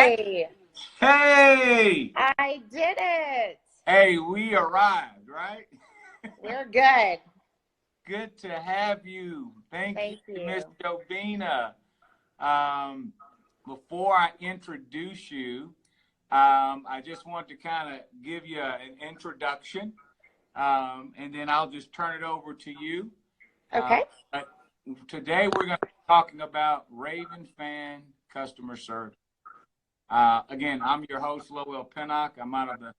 Hey, Hey, I did it. hey, we arrived, right? We're good. Good to have you. Thank Thank you, Miss you. Jovina. Um, Before I introduce you, I just want to kind of give you an introduction, and then I'll just turn it over to you. Uh, Okay. but today we're going to be talking about Raven Fan customer service. Again, I'm your host, Lowell Pinnock. I'm out of the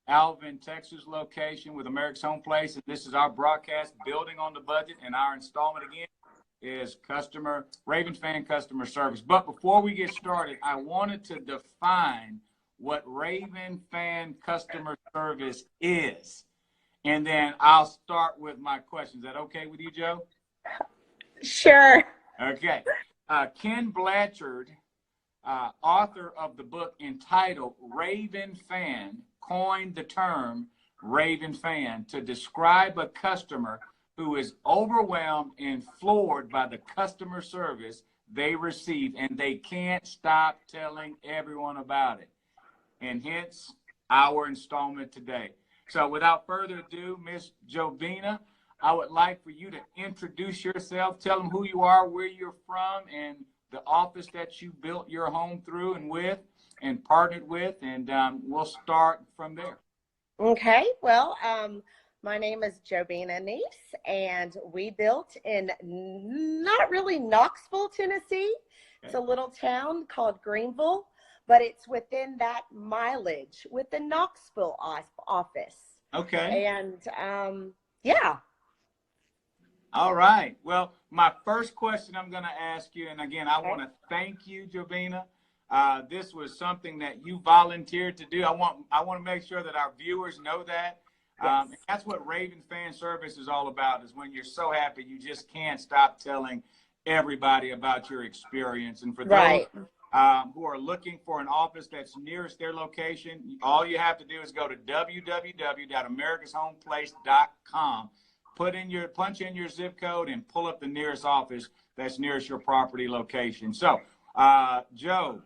Alvin, Texas location with America's Home Place, and this is our broadcast, Building on the Budget, and our installment again is Raven Fan customer service. But before we get started, I wanted to define what Raven Fan customer service is, and then I'll start with my questions. Is that okay with you, Joe? Sure. Okay. Ken Blanchard, author of the book entitled Raven Fan, coined the term Raven Fan to describe a customer who is overwhelmed and floored by the customer service they receive, and they can't stop telling everyone about it. And hence our installment today. So without further ado, Miss Jovina, I would like for you to introduce yourself, tell them who you are, where you're from, and the office that you built your home through and with and partnered with, and we'll start from there. Okay. Well, my name is Jobina Neese, and we built in not really Knoxville, Tennessee. It's a little town called Greenville, but it's within that mileage with the Knoxville office. Okay. And yeah. All right. Well, my first question I'm going to ask you, and again, I Okay. want to thank you, Jovina. This was something that you volunteered to do. I want to make sure that our viewers know that. Yes. That's what Raven Fan Service is all about, is when you're so happy, you just can't stop telling everybody about your experience. And for those who are looking for an office that's nearest their location, all you have to do is go to www.americashomeplace.com. Punch in your zip code and pull up the nearest office that's nearest your property location. So, Joe,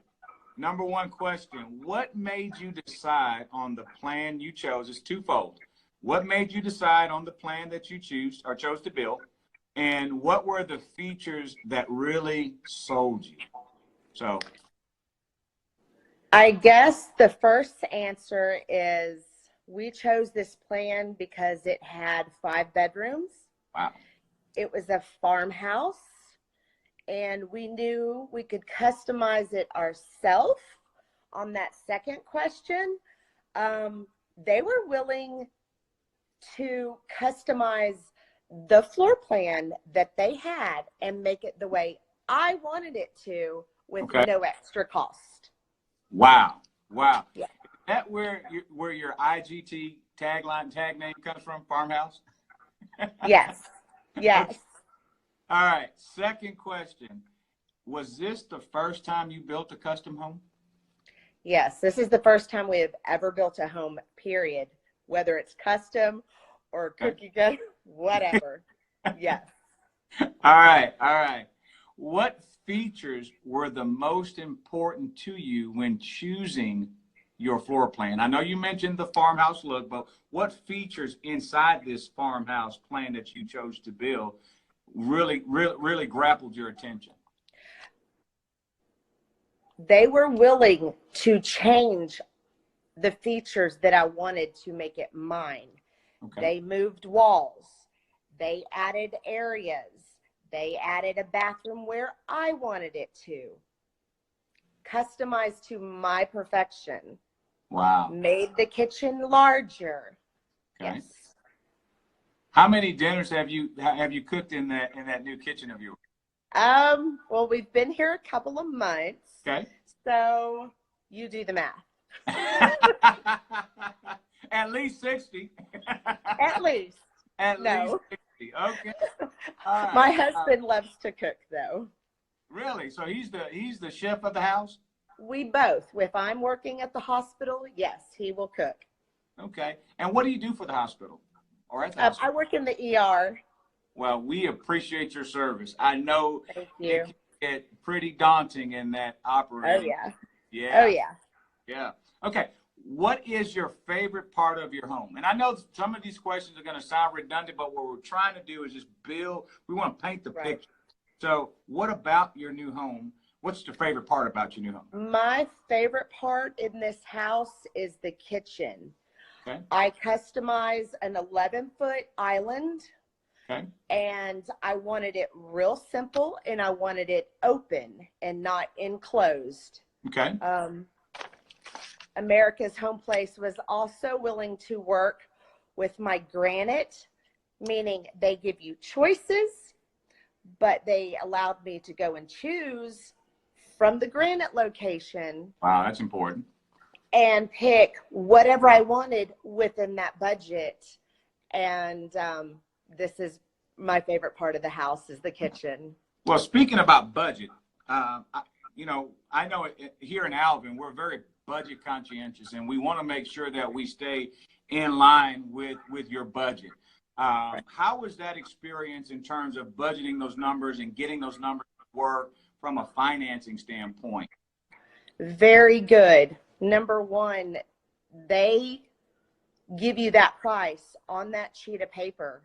number one question, what made you decide on the plan you chose? It's twofold. What made you decide on the plan that you chose to build? And what were the features that really sold you? So, I guess the first answer is we chose this plan because it had 5 bedrooms. wow. It was a farmhouse, and we knew we could customize it ourselves. On that second question, they were willing to customize the floor plan that they had and make it the way I wanted it to with no extra cost. Wow. Wow. Yeah. Is that where your IGT tag name comes from, farmhouse? Yes. Yes. All right. Second question. Was this the first time you built a custom home? Yes. This is the first time we have ever built a home, period. Whether it's custom or cookie cutter, whatever. Yes. All right. All right. What features were the most important to you when choosing your floor plan? I know you mentioned the farmhouse look, but what features inside this farmhouse plan that you chose to build really grappled your attention? They were willing to change the features that I wanted to make it mine. Okay. They moved walls. They added areas. They added a bathroom where I wanted it to. Customized to my perfection. Wow. Made the kitchen larger. Okay. Yes. How many dinners have you cooked in that new kitchen of yours? Well, we've been here a couple of months. Okay. So you do the math. At least 60. At least. At least 60. Okay. All right. My husband loves to cook, though. Really? So he's the chef of the house? We both. If I'm working at the hospital, yes, he will cook. Okay. And what do you do for the hospital? Or at the hospital? I work in the ER. Well, we appreciate your service. I know Thank you. it can get pretty daunting in that operating. Oh, yeah. Oh Yeah. yeah. Yeah. Okay. What is your favorite part of your home? And I know some of these questions are going to sound redundant, but what we're trying to do is just build, we want to paint the Right. picture. So, what about your new home? What's your favorite part about your new home? My favorite part in this house is the kitchen. Okay. I customize an 11-foot island, Okay. and I wanted it real simple, and I wanted it open and not enclosed. Okay. America's Home Place was also willing to work with my granite, meaning they give you choices, but they allowed me to go and choose from the granite location Wow, that's important. and pick whatever I wanted within that budget. And this is my favorite part of the house, is the kitchen. Well, speaking about budget, you know, I know here in Alvin, we're very budget conscientious, and we want to make sure that we stay in line with your budget. How was that experience in terms of budgeting those numbers and getting those numbers to work from a financing standpoint? Very good. Number one, they give you that price on that sheet of paper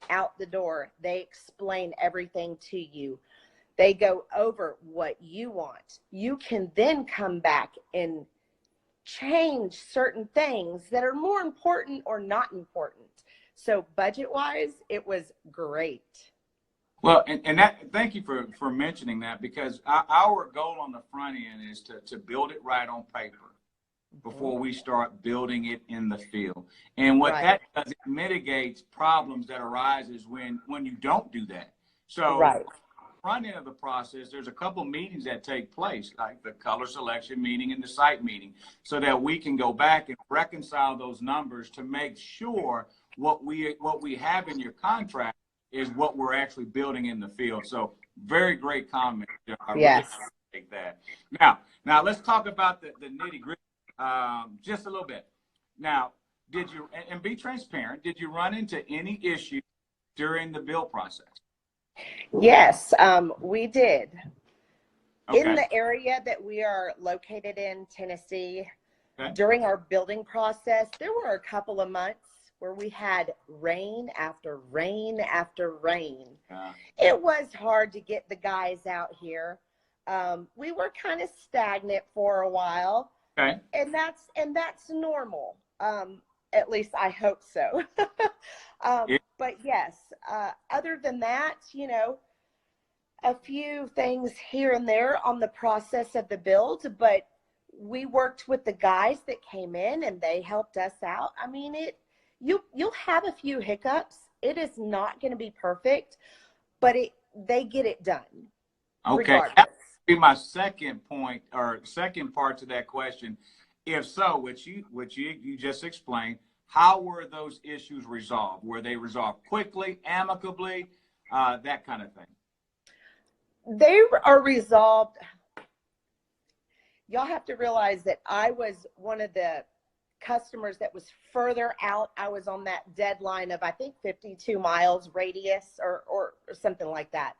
out the door. They explain everything to you. They go over what you want. You can then come back and change certain things that are more important or not important. So budget-wise, it was great. Well, and that, thank you for mentioning that, because our goal on the front end is to build it right on paper before we start building it in the field. And what that does, it mitigates problems that arises when you don't do that. So Right. front end of the process, there's a couple meetings that take place, like the color selection meeting and the site meeting, so that we can go back and reconcile those numbers to make sure what we have in your contract is what we're actually building in the field. So very great comment. I Yes. really take that. Now let's talk about the nitty gritty just a little bit. Now, did you, and be transparent, did you run into any issues during the build process? Yes, we did. Okay. In the area that we are located in, Tennessee, Okay. during our building process, there were a couple of months where we had rain after rain after rain. It was hard to get the guys out here. We were kind of stagnant for a while. Okay. And that's normal. At least I hope so. Yeah. But yes, other than that, you know, a few things here and there on the process of the build, but we worked with the guys that came in and they helped us out. I mean, you'll have a few hiccups. It is not going to be perfect, but they get it done. Okay. Regardless. That would be my second point, or second part to that question. If so, which you just explained, how were those issues resolved? Were they resolved quickly, amicably, that kind of thing? They are resolved. Y'all have to realize that I was one of the customers that was further out. I was on that deadline of, I think, 52 miles radius or something like that.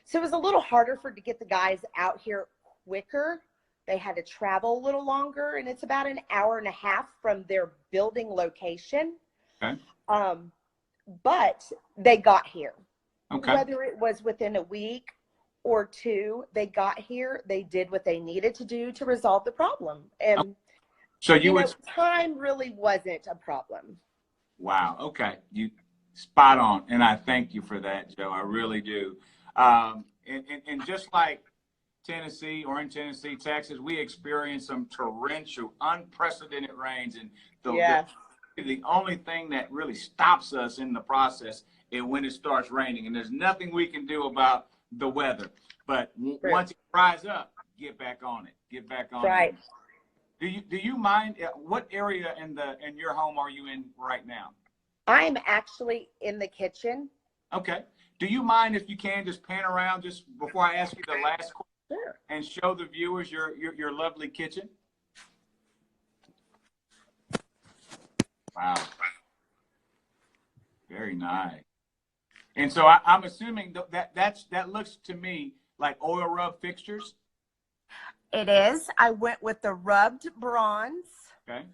So it was a little harder to get the guys out here quicker. They had to travel a little longer, and it's about an hour and a half from their building location. Okay. But they got here. Okay. Whether it was within a week or two, they got here. They did what they needed to do to resolve the problem. And so you would, time really wasn't a problem. Wow. Okay. You spot on. And I thank you for that, Joe. I really do. And just like Tennessee, or in Tennessee, Texas, we experienced some torrential, unprecedented rains. And the only thing that really stops us in the process is when it starts raining. And there's nothing we can do about the weather. But once it dries up, get back on it. Get back on it. Do you mind, what area in your home are you in right now? I'm actually in the kitchen. Okay. Do you mind if you can just pan around just before I ask you the last question? Sure. And show the viewers your lovely kitchen? Wow. Very nice. And so I'm assuming that looks to me like oil rub fixtures. It is. I went with the rubbed bronze. Okay.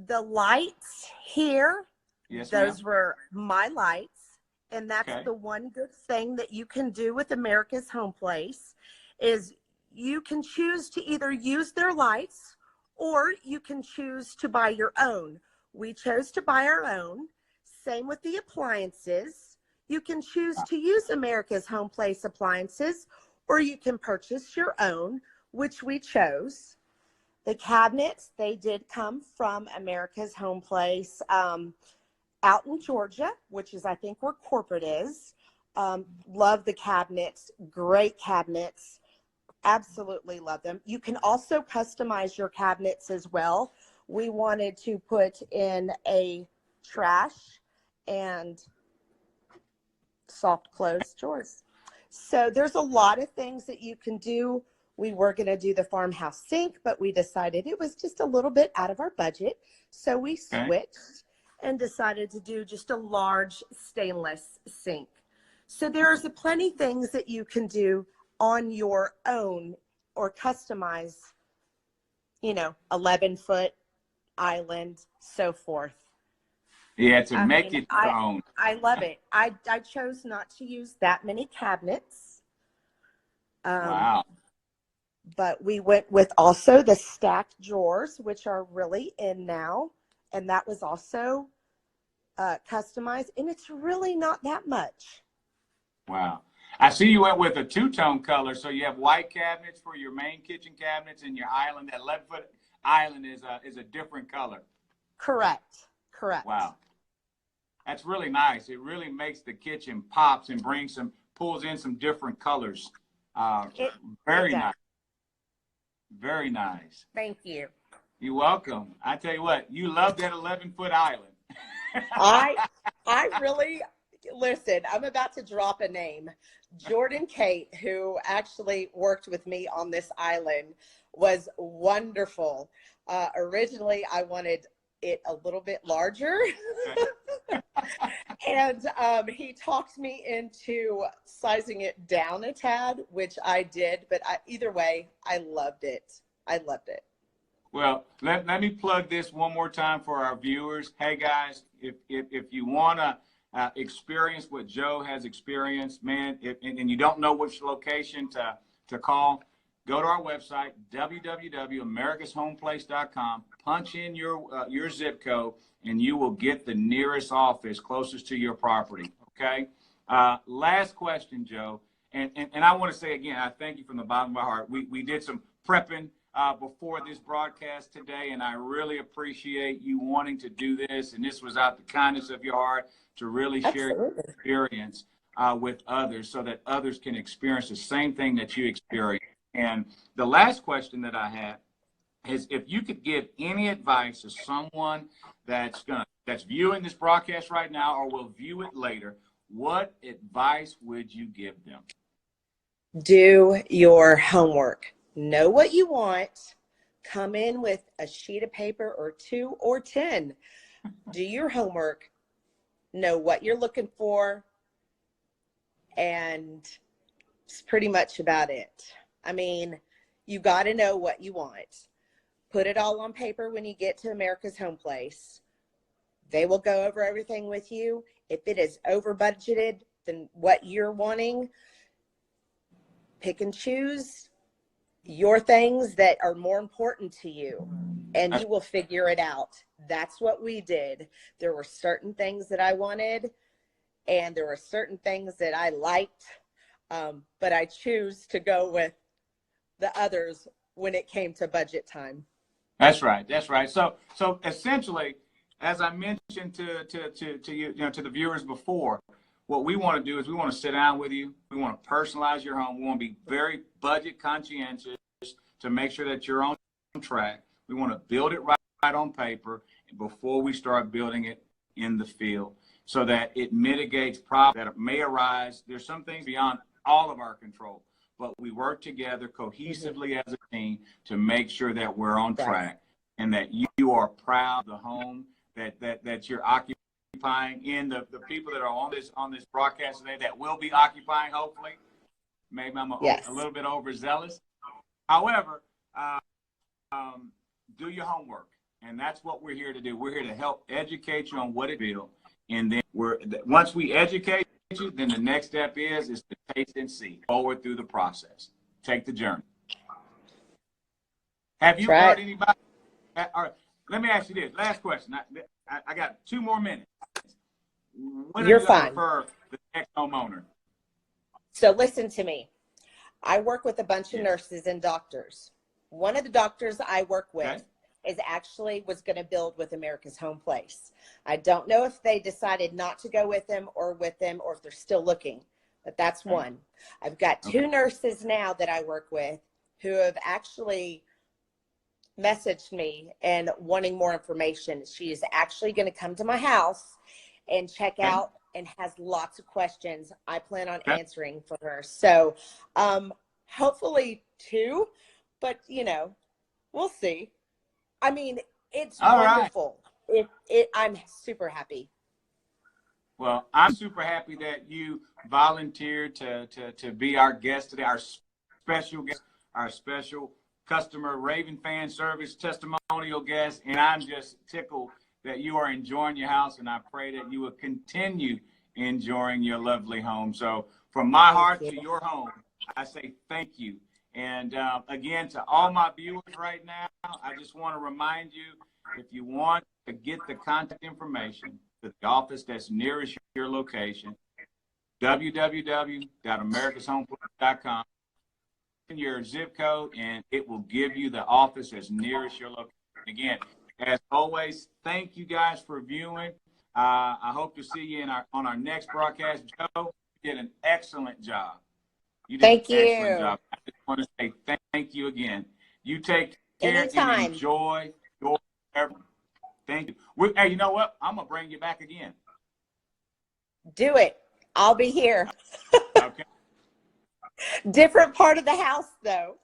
The lights here, Yes, those ma'am. were my lights. And that's Okay. the one good thing that you can do with America's Home Place is you can choose to either use their lights or you can choose to buy your own. We chose to buy our own. Same with the appliances. You can choose to use America's Home Place appliances or you can purchase your own, which we chose. The cabinets, they did come from America's Home Place out in Georgia, which is, I think, where corporate is. Love the cabinets, great cabinets. Absolutely love them. You can also customize your cabinets as well. We wanted to put in a trash and soft close drawers. So there's a lot of things that you can do. We were going to do the farmhouse sink, but we decided it was just a little bit out of our budget. So we Okay. switched and decided to do just a large stainless sink. So there's plenty things that you can do on your own or customize, 11-foot island, so forth. Yeah, to I make mean, it your own. I love it. I chose not to use that many cabinets. Wow. But we went with also the stacked drawers, which are really in now. And that was also customized. And it's really not that much. Wow. I see you went with a two-tone color. So you have white cabinets for your main kitchen cabinets and your island. That 11-foot island is a different color. Correct. Wow. That's really nice. It really makes the kitchen pops and pulls in some different colors. Very nice. Very nice. Thank you. You're welcome. I tell you what, you love that 11-foot island. I really, listen, I'm about to drop a name. Jordan Kate, who actually worked with me on this island, was wonderful. Originally, I wanted it a little bit larger. And he talked me into sizing it down a tad, which I did. But either way, I loved it. Well, let me plug this one more time for our viewers. Hey, guys, if you want to experience what Joe has experienced, man, and you don't know which location to call, go to our website, www.americashomeplace.com, punch in your zip code, and you will get the nearest office closest to your property, okay? Last question, Joe, and I want to say again, I thank you from the bottom of my heart. We did some prepping before this broadcast today, and I really appreciate you wanting to do this, and this was out the kindness of your heart to really share your experience with others so that others can experience the same thing that you experienced. And the last question that I have is if you could give any advice to someone that's viewing this broadcast right now or will view it later, what advice would you give them? Do your homework. Know what you want. Come in with a sheet of paper or 2 or 10. Do your homework. Know what you're looking for. And it's pretty much about it. I mean, you got to know what you want. Put it all on paper when you get to America's Home Place. They will go over everything with you. If it is over budgeted than what you're wanting, pick and choose your things that are more important to you, and you will figure it out. That's what we did. There were certain things that I wanted, and there were certain things that I liked, but I choose to go with the others when it came to budget time. That's right. So essentially, as I mentioned to you, to the viewers before, what we want to do is we want to sit down with you. We want to personalize your home. We want to be very budget conscientious to make sure that you're on track. We want to build it right on paper before we start building it in the field so that it mitigates problems that may arise. There's some things beyond all of our control, but we work together cohesively as a team to make sure that we're on track and that you are proud of the home that you're occupying, in the people that are on this broadcast today that will be occupying, hopefully. Maybe I'm a little bit overzealous. However, do your homework. And that's what we're here to do. We're here to help educate you on what it is. And then once we educate you, then the next step is to taste and see, forward through the process. Take the journey. Have you heard anybody? All right, let me ask you this. Last question. I got 2 more minutes. When You're do you fine. prefer the next homeowner? So listen to me. I work with a bunch of nurses and doctors. One of the doctors I work with was going to build with America's Home Place. I don't know if they decided not to go with them or if they're still looking, but that's one. I've got 2 nurses now that I work with who have actually messaged me and wanting more information. She is actually going to come to my house and check out and has lots of questions I plan on answering for her. So hopefully 2, but we'll see. I mean, it's wonderful. I'm super happy. Well, I'm super happy that you volunteered to be our guest today, our special guest, our special customer Raven Fan Service testimonial guest. And I'm just tickled that you are enjoying your house, and I pray that you will continue enjoying your lovely home. So from my heart to your home, I say thank you. And again, to all my viewers right now, I just want to remind you, if you want to get the contact information to the office that's nearest your location, www.americashomepplace.com, your zip code, and it will give you the office that's nearest your location. Again, as always, thank you guys for viewing. I hope to see you on our next broadcast. Joe, you did an excellent job. You did an excellent job. I just want to say thank you again. You take care and enjoy your everything. Thank you. Hey, you know what? I'm going to bring you back again. Do it. I'll be here. Okay. Different part of the house, though.